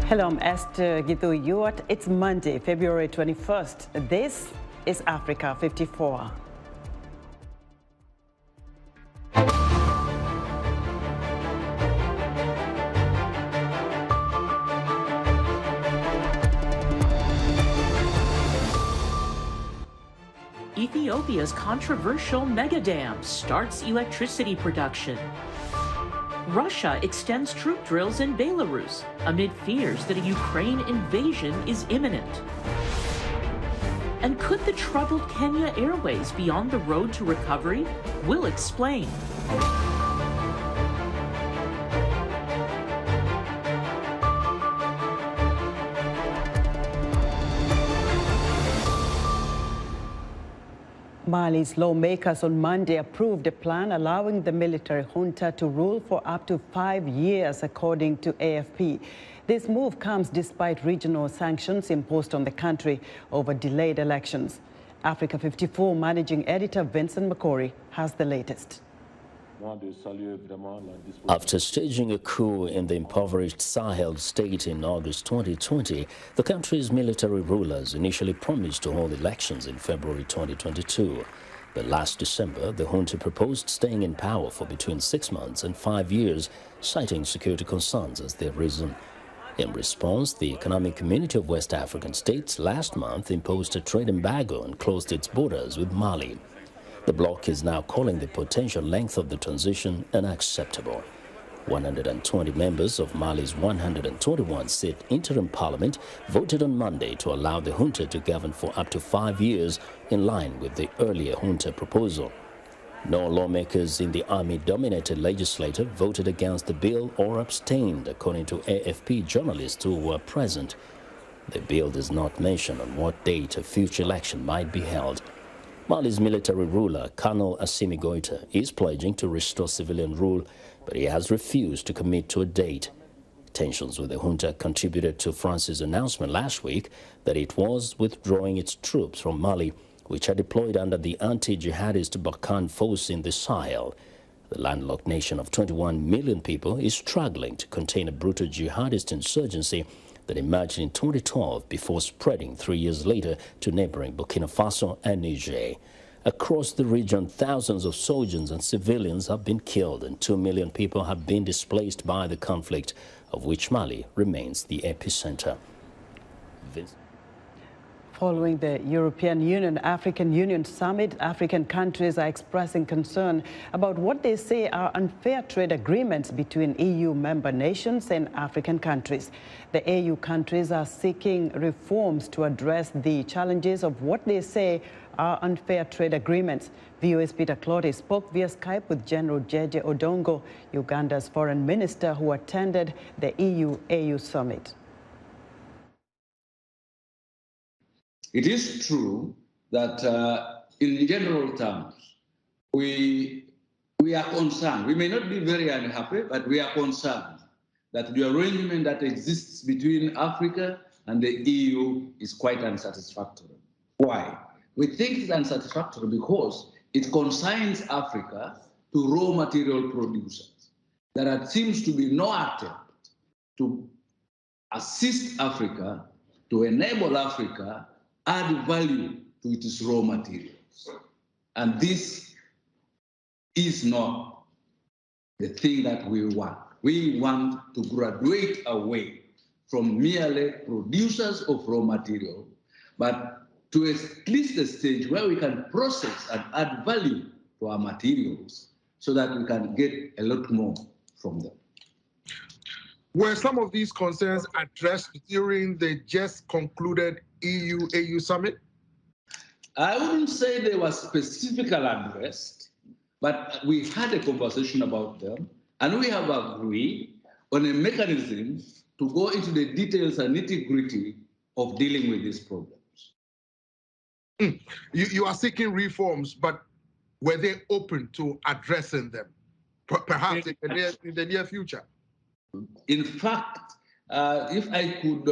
Hello, I'm Esther Gitu. It's Monday, February 21st. This is Africa 54. Ethiopia's controversial mega dam starts electricity production. Russia extends troop drills in Belarus amid fears that a Ukraine invasion is imminent. And could the troubled Kenya Airways be on the road to recovery? We'll explain. Mali's lawmakers on Monday approved a plan allowing the military junta to rule for up to 5 years, according to AFP. This move comes despite regional sanctions imposed on the country over delayed elections. Africa 54 managing editor Vincent Makori has the latest. After staging a coup in the impoverished Sahel state in August 2020, the country's military rulers initially promised to hold elections in February 2022. But last December, the junta proposed staying in power for between 6 months and 5 years, citing security concerns as their reason. In response, the Economic Community of West African States last month imposed a trade embargo and closed its borders with Mali. The bloc is now calling the potential length of the transition unacceptable. 120 members of Mali's 121-seat interim parliament voted on Monday to allow the junta to govern for up to 5 years, in line with the earlier junta proposal. No lawmakers in the army-dominated legislature voted against the bill or abstained, according to AFP journalists who were present. The bill does not mention on what date a future election might be held. Mali's military ruler, Colonel Assimi Goïta, is pledging to restore civilian rule, but he has refused to commit to a date. Tensions with the junta contributed to France's announcement last week that it was withdrawing its troops from Mali, which are deployed under the anti-jihadist Barkhane force in the Sahel. The landlocked nation of 21 million people is struggling to contain a brutal jihadist insurgency that emerged in 2012 before spreading 3 years later to neighboring Burkina Faso and Niger. Across the region, thousands of soldiers and civilians have been killed and 2 million people have been displaced by the conflict, of which Mali remains the epicenter. Following the European Union-African Union summit, African countries are expressing concern about what they say are unfair trade agreements between EU member nations and African countries. The AU countries are seeking reforms to address the challenges of what they say are unfair trade agreements. VOA's Peter Clotty spoke via Skype with General Jeje Odongo, Uganda's foreign minister, who attended the EU-AU summit. It is true that in general terms, we are concerned. We may not be very unhappy, but we are concerned that the arrangement that exists between Africa and the EU is quite unsatisfactory. Why? We think it's unsatisfactory because it consigns Africa to raw material producers. There seems to be no attempt to assist Africa, to enable Africa add value to its raw materials. And this is not the thing that we want. We want to graduate away from merely producers of raw material, but to at least a stage where we can process and add value to our materials so that we can get a lot more from them. Were some of these concerns addressed during the just concluded EU-AU summit? I wouldn't say they were specifically addressed, but we had a conversation about them, and we have agreed on a mechanism to go into the details and nitty-gritty of dealing with these problems. You are seeking reforms, but were they open to addressing them, perhaps in the near future? In fact, if I could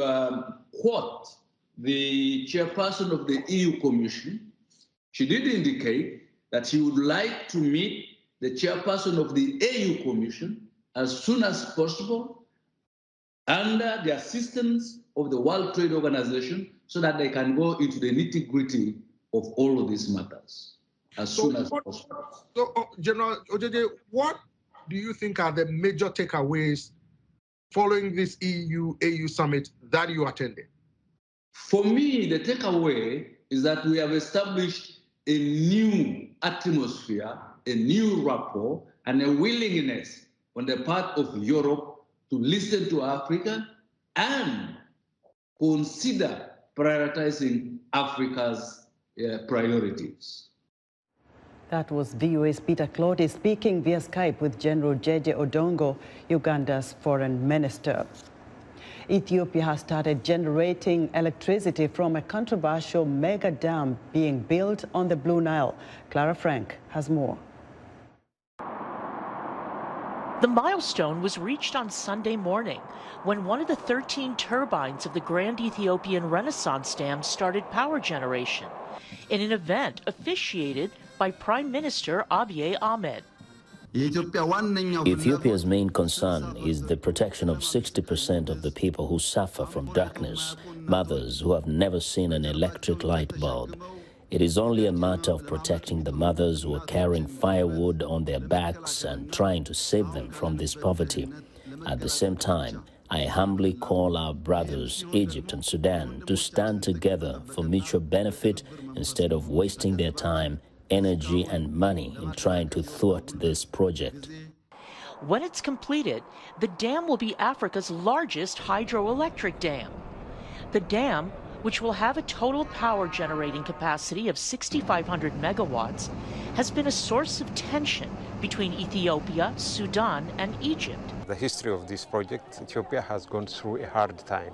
quote the chairperson of the EU Commission, she did indicate that she would like to meet the chairperson of the AU Commission as soon as possible under the assistance of the World Trade Organization so that they can go into the nitty-gritty of all of these matters as soon as possible. So, General Ojeje, what do you think are the major takeaways following this EU-AU summit that you attended? For me, the takeaway is that we have established a new atmosphere, a new rapport, and a willingness on the part of Europe to listen to Africa and consider prioritizing Africa's priorities. That was VOA's Peter Clotty speaking via Skype with General Jeje Odongo, Uganda's foreign minister. Ethiopia has started generating electricity from a controversial mega dam being built on the Blue Nile. Clara Frank has more. The milestone was reached on Sunday morning when one of the 13 turbines of the Grand Ethiopian Renaissance Dam started power generation in an event officiated by Prime Minister Abiy Ahmed. Ethiopia's main concern is the protection of 60% of the people who suffer from darkness, mothers who have never seen an electric light bulb. It is only a matter of protecting the mothers who are carrying firewood on their backs and trying to save them from this poverty. At the same time, I humbly call our brothers, Egypt and Sudan, to stand together for mutual benefit instead of wasting their time, energy and money in trying to thwart this project. When it's completed, the dam will be Africa's largest hydroelectric dam. The dam, which will have a total power generating capacity of 6,500 megawatts, has been a source of tension between Ethiopia, Sudan, and Egypt. The history of this project, Ethiopia has gone through a hard time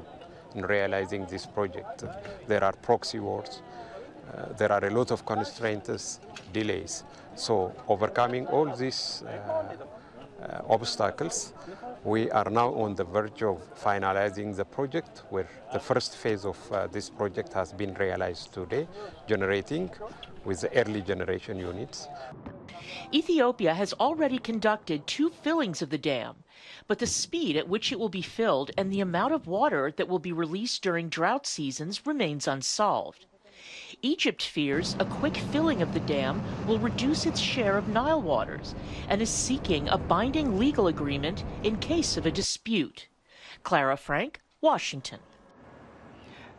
in realizing this project. There are proxy wars. There are a lot of constraints, delays. So overcoming all these obstacles, we are now on the verge of finalizing the project, where the first phase of this project has been realized today, generating with the early generation units. Ethiopia has already conducted 2 fillings of the dam, but the speed at which it will be filled and the amount of water that will be released during drought seasons remains unsolved. Egypt fears a quick filling of the dam will reduce its share of Nile waters and is seeking a binding legal agreement in case of a dispute. Clara Frank, Washington.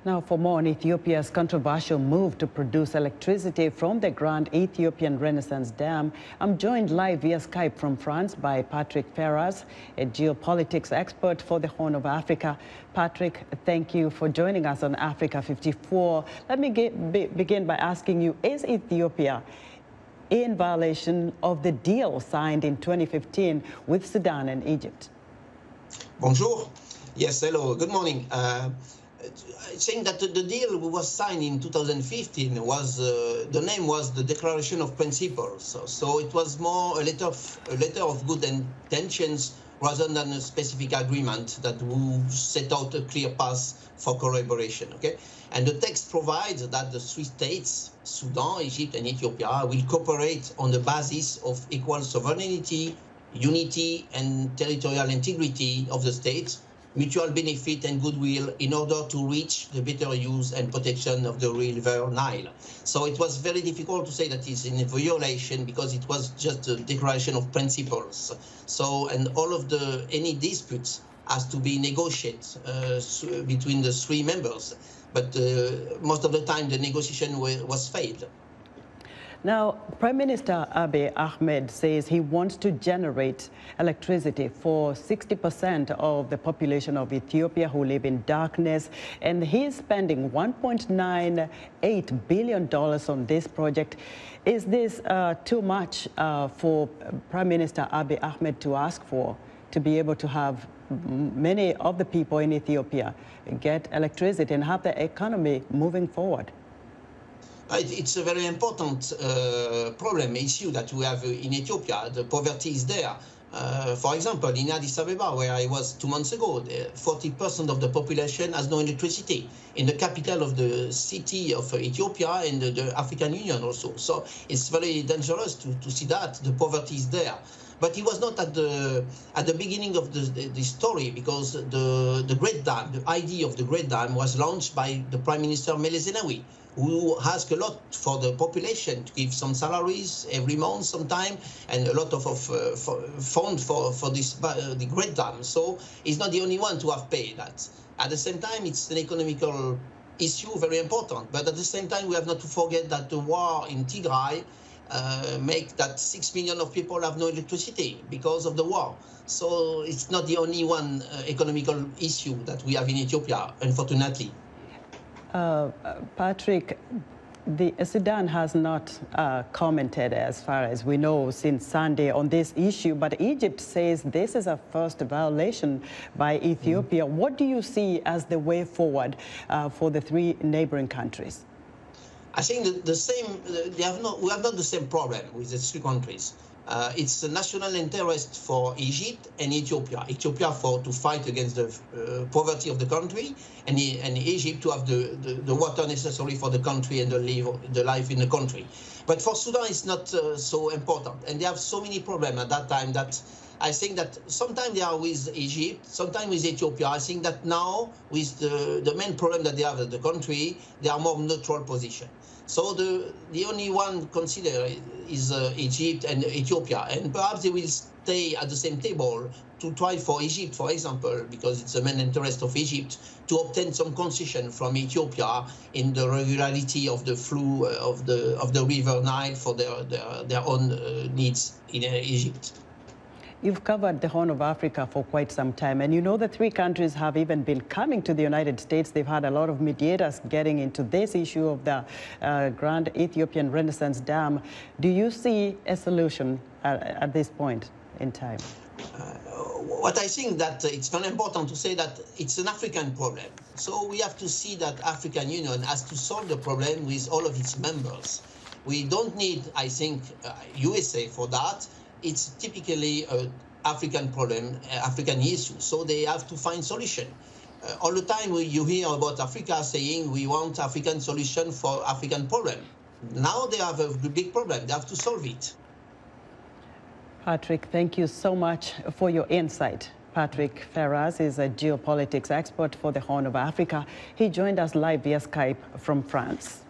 Now for more on Ethiopia's controversial move to produce electricity from the Grand Ethiopian Renaissance Dam, I'm joined live via Skype from France by Patrick Ferraz, a geopolitics expert for the Horn of Africa. Patrick, thank you for joining us on Africa 54. Let me begin by asking you, is Ethiopia in violation of the deal signed in 2015 with Sudan and Egypt? Bonjour. Yes, hello. Good morning. Saying that the deal was signed in 2015 was the name was the Declaration of Principles. So it was more a letter of good intentions rather than a specific agreement that would set out a clear path for collaboration. Okay, and the text provides that the 3 states, Sudan, Egypt, and Ethiopia, will cooperate on the basis of equal sovereignty, unity, and territorial integrity of the states, mutual benefit and goodwill in order to reach the better use and protection of the river Nile. So it was very difficult to say that it's in a violation because it was just a declaration of principles. So, and all of any disputes has to be negotiated between the 3 members. But most of the time the negotiation was failed. Now, Prime Minister Abiy Ahmed says he wants to generate electricity for 60% of the population of Ethiopia who live in darkness, and he's spending $1.98 billion on this project. Is this too much for Prime Minister Abiy Ahmed to ask for, to be able to have many of the people in Ethiopia get electricity and have the economy moving forward? It's a very important issue that we have in Ethiopia. The poverty is there. For example, in Addis Ababa, where I was 2 months ago, 40% of the population has no electricity. In the capital of the city of Ethiopia and the African Union also. So it's very dangerous to see that the poverty is there. But he was not at the beginning of the story, because the Great Dam, the idea of the Great Dam, was launched by the Prime Minister Meles Zenawi, who asked a lot for the population to give some salaries every month sometime, and a lot of funds for this the Great Dam. So he's not the only one to have paid that. At the same time, it's an economical issue, very important. But at the same time, we have not to forget that the war in Tigray make that 6 million of people have no electricity because of the war. So it's not the only one economical issue that we have in Ethiopia, unfortunately. Patrick, Sudan has not commented, as far as we know, since Sunday on this issue, but Egypt says this is a first violation by Ethiopia. What do you see as the way forward for the three neighboring countries? I think the same. We have not the same problem with the three countries. It's a national interest for Egypt and Ethiopia. Ethiopia to fight against the poverty of the country, and Egypt to have the water necessary for the country and the life in the country. But for Sudan, it's not so important, and they have so many problems at that time that I think that sometimes they are with Egypt, sometimes with Ethiopia. I think that now, with the main problem that they have in the country, they are more neutral position. So the only one considered is Egypt and Ethiopia, and perhaps they will stay at the same table to try for Egypt, for example, because it's the main interest of Egypt to obtain some concession from Ethiopia in the regularity of the flow of the river Nile for their own needs in Egypt. You've covered the Horn of Africa for quite some time, and you know the three countries have even been coming to the United States. They've had a lot of mediators getting into this issue of the Grand Ethiopian Renaissance Dam. Do you see a solution at this point in time? What I think that it's very important to say that it's an African problem. So we have to see that African Union has to solve the problem with all of its members. We don't need, I think, USA for that. It's typically an African problem, African issue. So they have to find solution. All the time you hear about Africa saying we want African solution for African problem. Now they have a big problem. They have to solve it. Patrick, thank you so much for your insight. Patrick Ferraz is a geopolitics expert for the Horn of Africa. He joined us live via Skype from France.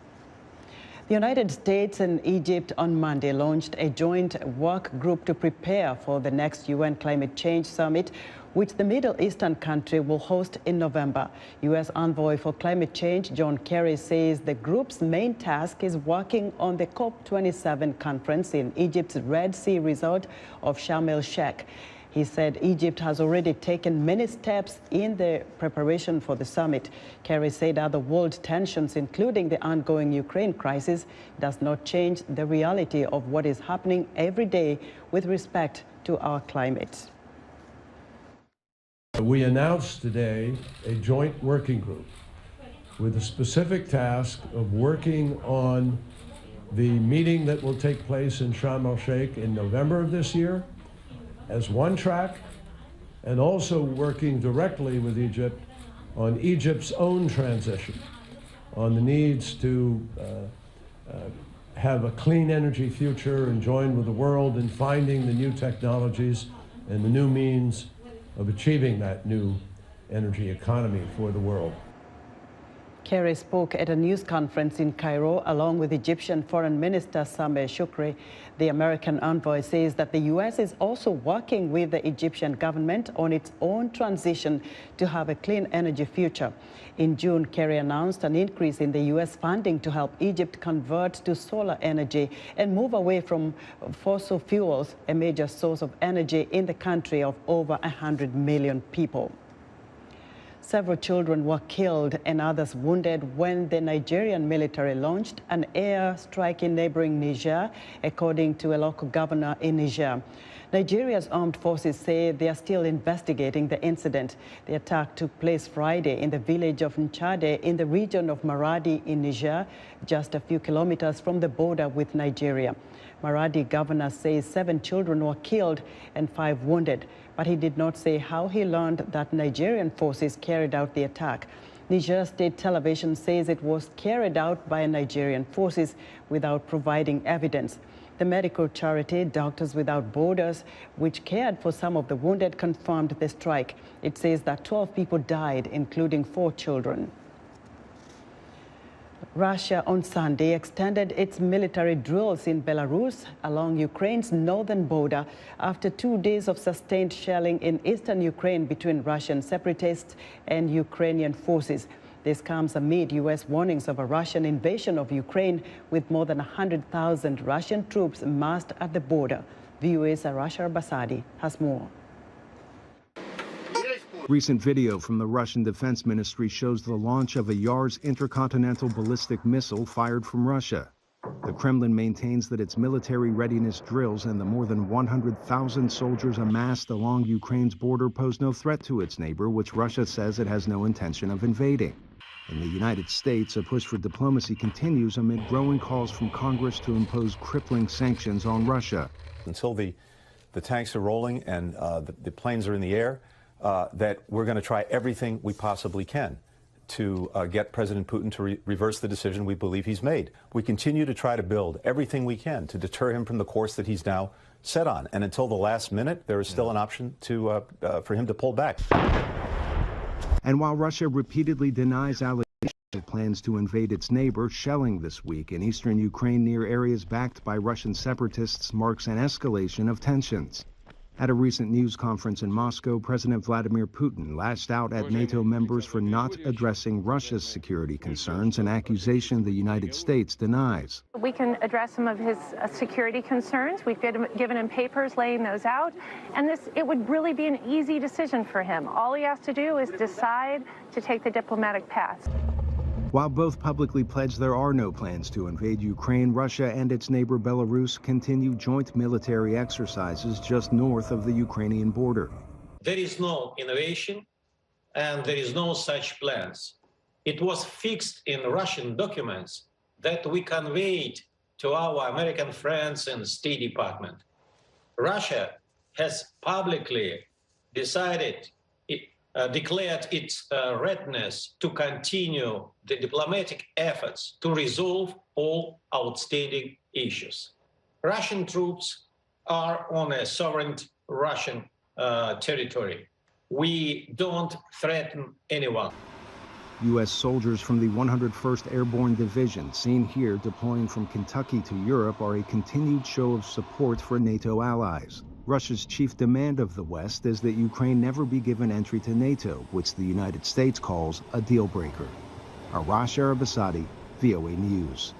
The United States and Egypt on Monday launched a joint work group to prepare for the next UN Climate Change Summit, which the Middle Eastern country will host in November. U.S. Envoy for Climate Change John Kerry says the group's main task is working on the COP27 conference in Egypt's Red Sea resort of Sharm el-Sheikh. He said Egypt has already taken many steps in the preparation for the summit. Kerry said other world tensions, including the ongoing Ukraine crisis, does not change the reality of what is happening every day with respect to our climate. We announced today a joint working group with a specific task of working on the meeting that will take place in Sharm el-Sheikh in November of this year as one track, and also working directly with Egypt on Egypt's own transition, on the needs to have a clean energy future and join with the world in finding the new technologies and the new means of achieving that new energy economy for the world. Kerry spoke at a news conference in Cairo along with Egyptian Foreign Minister Sameh Shoukry. The American envoy says that the U.S. is also working with the Egyptian government on its own transition to have a clean energy future. In June, Kerry announced an increase in the U.S. funding to help Egypt convert to solar energy and move away from fossil fuels, a major source of energy in the country of over 100 million people. Several children were killed and others wounded when the Nigerian military launched an air strike in neighboring Niger, according to a local governor in Niger. Nigeria's armed forces say they are still investigating the incident. The attack took place Friday in the village of Nchade in the region of Maradi in Niger, just a few kilometers from the border with Nigeria. Maradi governor says 7 children were killed and 5 wounded, but he did not say how he learned that Nigerian forces carried out the attack. Niger State Television says it was carried out by Nigerian forces without providing evidence. The medical charity Doctors Without Borders, which cared for some of the wounded, confirmed the strike. It says that 12 people died, including 4 children. Russia on Sunday extended its military drills in Belarus along Ukraine's northern border after 2 days of sustained shelling in eastern Ukraine between Russian separatists and Ukrainian forces. This comes amid U.S. warnings of a Russian invasion of Ukraine, with more than 100,000 Russian troops massed at the border. VOA's Arashar Basadi has more. Recent video from the Russian Defense Ministry shows the launch of a Yars intercontinental ballistic missile fired from Russia. The Kremlin maintains that its military readiness drills and the more than 100,000 soldiers amassed along Ukraine's border pose no threat to its neighbor, which Russia says it has no intention of invading. In the United States, a push for diplomacy continues amid growing calls from Congress to impose crippling sanctions on Russia. Until the tanks are rolling and the planes are in the air, that we're going to try everything we possibly can to get President Putin to reverse the decision we believe he's made. We continue to try to build everything we can to deter him from the course that he's now set on. And until the last minute, there is still an option for him to pull back. And while Russia repeatedly denies allegations it plans to invade its neighbor, shelling this week in eastern Ukraine near areas backed by Russian separatists marks an escalation of tensions. At a recent news conference in Moscow, President Vladimir Putin lashed out at NATO members for not addressing Russia's security concerns, an accusation the United States denies. We can address some of his security concerns. We've given him papers laying those out, and it would really be an easy decision for him. All he has to do is decide to take the diplomatic path. While both publicly pledged there are no plans to invade Ukraine, Russia and its neighbor Belarus continue joint military exercises just north of the Ukrainian border. There is no innovation and there is no such plans. It was fixed in Russian documents that we conveyed to our American friends in the State Department. Russia has publicly declared its readiness to continue the diplomatic efforts to resolve all outstanding issues. Russian troops are on a sovereign Russian territory. We don't threaten anyone. U.S. soldiers from the 101st Airborne Division, seen here deploying from Kentucky to Europe, are a continued show of support for NATO allies. Russia's chief demand of the West is that Ukraine never be given entry to NATO, which the United States calls a deal breaker. Arash Arabasadi, VOA News.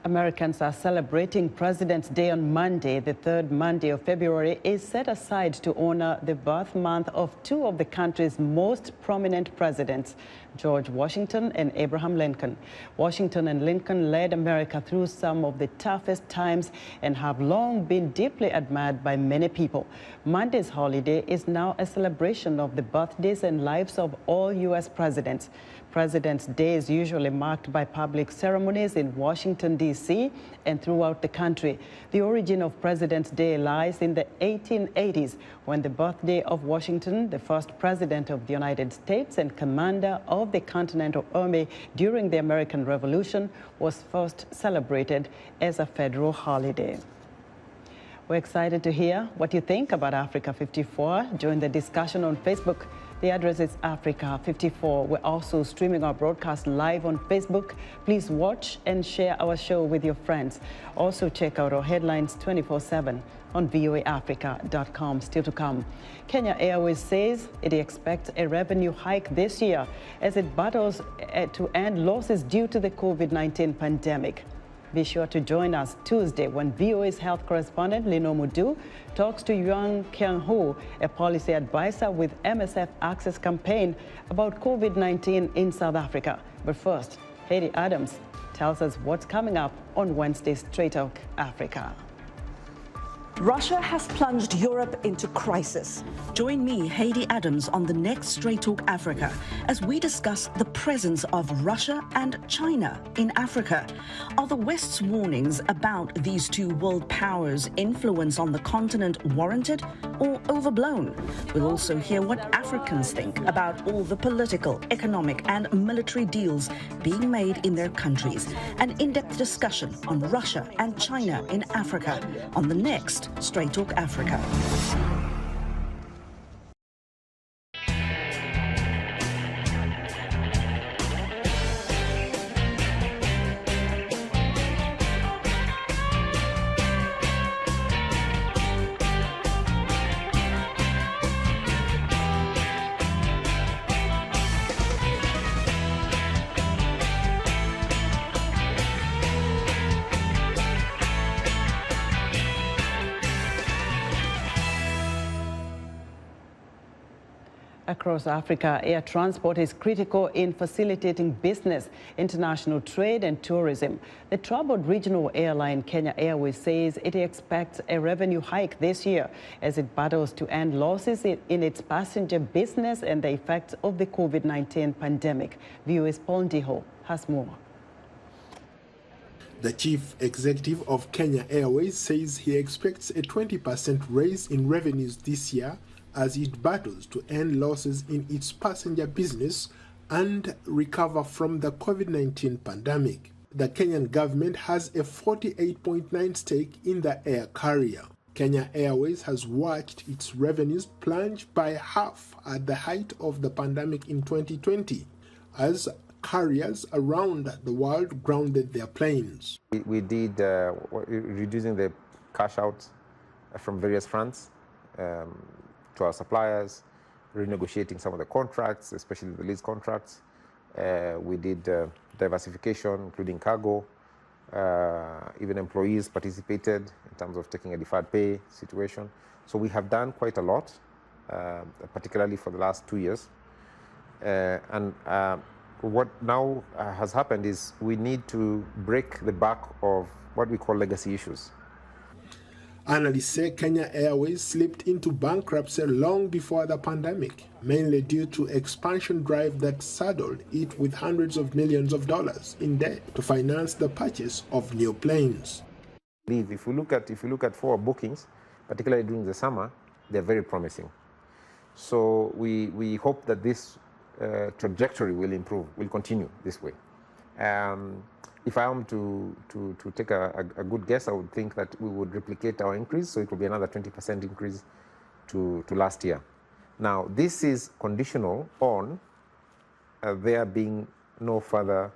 Americans are celebrating President's Day on Monday. The third Monday of February is set aside to honor the birth month of 2 of the country's most prominent presidents, George Washington and Abraham Lincoln. Washington and Lincoln led America through some of the toughest times and have long been deeply admired by many people. Monday's holiday is now a celebration of the birthdays and lives of all U.S. presidents. President's Day is usually marked by public ceremonies in Washington, D.C. and throughout the country. The origin of President's Day lies in the 1880s, when the birthday of Washington, the first president of the United States and commander of the Continental Army during the American Revolution, was first celebrated as a federal holiday. We're excited to hear what you think about Africa 54. Join the discussion on Facebook. The address is Africa 54. We're also streaming our broadcast live on Facebook. Please watch and share our show with your friends. Also check out our headlines 24/7 on voaafrica.com. Still to come, Kenya Airways says it expects a revenue hike this year as it battles to end losses due to the COVID-19 pandemic. Be sure to join us Tuesday when VOA's health correspondent Lino Mudu talks to Yuan Kiang-Ho, a policy advisor with MSF Access Campaign, about COVID-19 in South Africa. But first, Haiti Adams tells us what's coming up on Wednesday's Straight Talk Africa. Russia has plunged Europe into crisis. Join me, Haiti Adams, on the next Straight Talk Africa as we discuss the presence of Russia and China in Africa. Are the West's warnings about these two world powers' influence on the continent warranted, or overblown? We'll also hear what Africans think about all the political, economic and military deals being made in their countries. An in-depth discussion on Russia and China in Africa on the next Straight Talk Africa. Across Africa, air transport is critical in facilitating business, international trade and tourism. The troubled regional airline Kenya Airways says it expects a revenue hike this year as it battles to end losses in its passenger business and the effects of the COVID-19 pandemic. VOA's Paul Ndiho has more. The chief executive of Kenya Airways says he expects a 20% raise in revenues this year as it battles to end losses in its passenger business and recover from the COVID-19 pandemic. The Kenyan government has a 48.9% stake in the air carrier. Kenya Airways has watched its revenues plunge by half at the height of the pandemic in 2020 as carriers around the world grounded their planes. We did reducing the cash out from various fronts to our suppliers, renegotiating some of the contracts, especially the lease contracts. We did diversification, including cargo. Even employees participated in terms of taking a deferred pay situation. So we have done quite a lot, particularly for the last 2 years. What now has happened is we need to break the back of what we call legacy issues. Analysts say Kenya Airways slipped into bankruptcy long before the pandemic, mainly due to expansion drive that saddled it with hundreds of millions of dollars in debt to finance the purchase of new planes. If you look at forward bookings, particularly during the summer, they're very promising. So we hope that this trajectory will improve, will continue this way. If I am to take a good guess, I would think that we would replicate our increase, so it will be another 20% increase to last year. Now, this is conditional on there being no further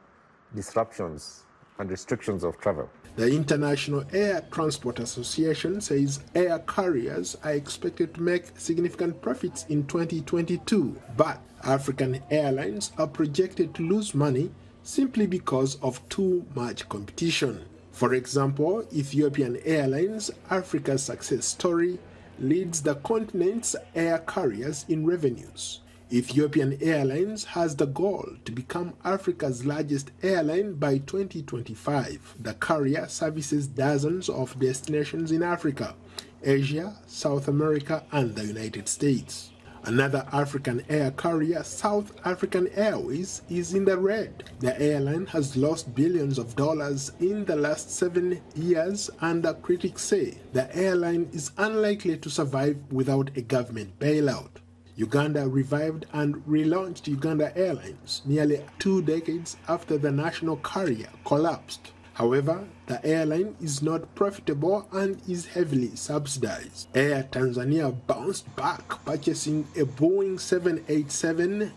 disruptions and restrictions of travel. The International Air Transport Association says air carriers are expected to make significant profits in 2022, but African airlines are projected to lose money simply because of too much competition. For example, Ethiopian Airlines, Africa's success story, leads the continent's air carriers in revenues. Ethiopian Airlines has the goal to become Africa's largest airline by 2025. The carrier services dozens of destinations in Africa, Asia, South America, and the United States. Another African air carrier, South African Airways, is in the red. The airline has lost billions of dollars in the last 7 years, and critics say the airline is unlikely to survive without a government bailout. Uganda revived and relaunched Uganda Airlines nearly 2 decades after the national carrier collapsed. However, the airline is not profitable and is heavily subsidized. Air Tanzania bounced back, purchasing a Boeing 787-8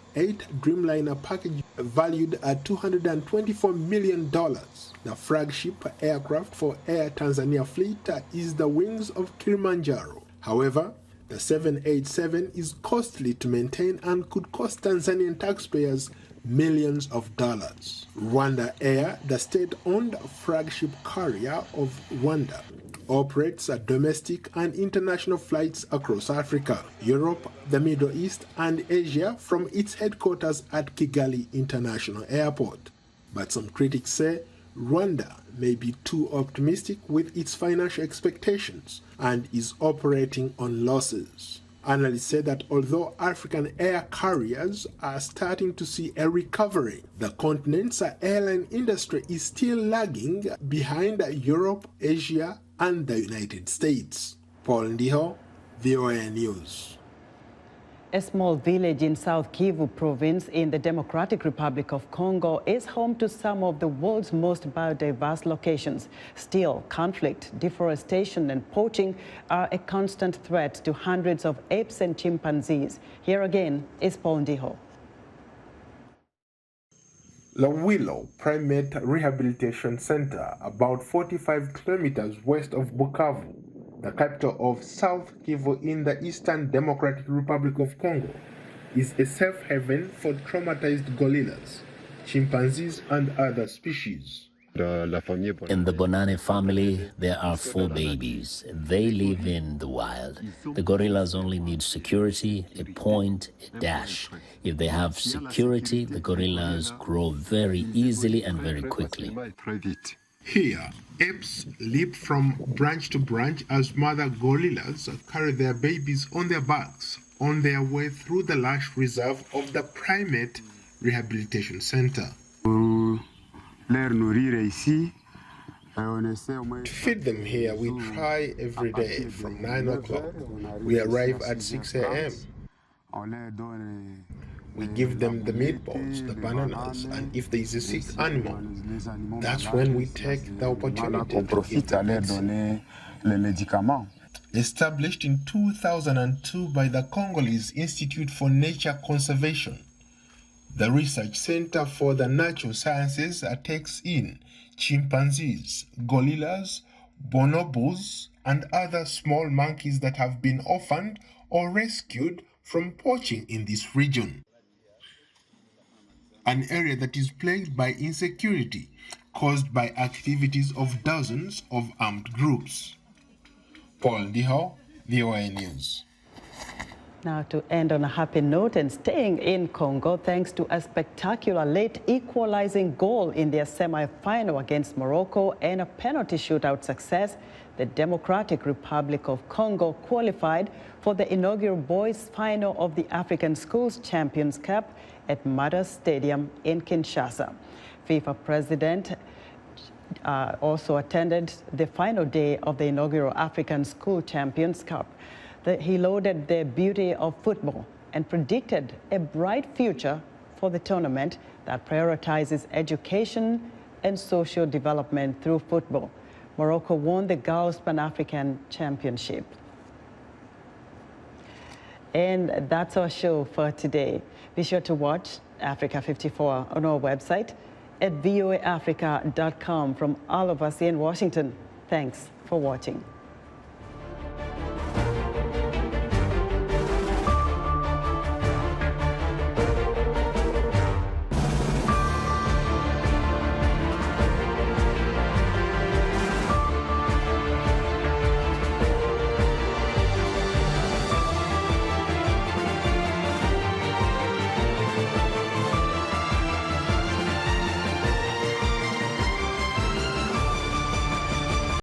Dreamliner package valued at $224 million. The flagship aircraft for Air Tanzania fleet is the Wings of Kilimanjaro. However, the 787 is costly to maintain and could cost Tanzanian taxpayers millions of dollars. Rwanda Air, the state-owned flagship carrier of Rwanda, operates domestic and international flights across Africa, Europe, the Middle East, and Asia from its headquarters at Kigali International Airport. But some critics say Rwanda may be too optimistic with its financial expectations and is operating on losses. Analysts say that although African air carriers are starting to see a recovery, the continent's airline industry is still lagging behind Europe, Asia, and the United States. Paul Ndiho, VOA News. A small village in South Kivu province in the Democratic Republic of Congo is home to some of the world's most biodiverse locations. Still, conflict, deforestation and poaching are a constant threat to hundreds of apes and chimpanzees. Here again is Paul Ndiho. The Willow Primate Rehabilitation Center, about 45 kilometers west of Bukavu, the capital of South Kivu in the Eastern Democratic Republic of Congo, is a safe haven for traumatized gorillas, chimpanzees, and other species. In the Bonane family, there are 4 babies. They live in the wild. The gorillas only need security, a point, a dash. If they have security, the gorillas grow very easily and very quickly. Here, apes leap from branch to branch as mother gorillas carry their babies on their backs on their way through the lush reserve of the Primate Rehabilitation Center. To feed them here, we try every day from 9 o'clock. We arrive at 6 a.m. We give them the meatballs, the bananas, and if there is a sick animal, that's when we take the opportunity to give them medicine. Established in 2002 by the Congolese Institute for Nature Conservation, the Research Center for the Natural Sciences takes in chimpanzees, gorillas, bonobos, and other small monkeys that have been orphaned or rescued from poaching in this region. An area that is plagued by insecurity caused by activities of dozens of armed groups. Paul Ndiho, VOA News. Now to end on a happy note and staying in Congo, thanks to a spectacular late equalizing goal in their semi-final against Morocco and a penalty shootout success, the Democratic Republic of Congo qualified for the inaugural boys' final of the African Schools Champions Cup at Mada Stadium in Kinshasa. FIFA President also attended the final day of the inaugural African School Champions Cup. He lauded the beauty of football and predicted a bright future for the tournament that prioritizes education and social development through football. Morocco won the Girls Pan-African Championship. And that's our show for today. Be sure to watch Africa 54 on our website at voaafrica.com. From all of us in Washington, thanks for watching.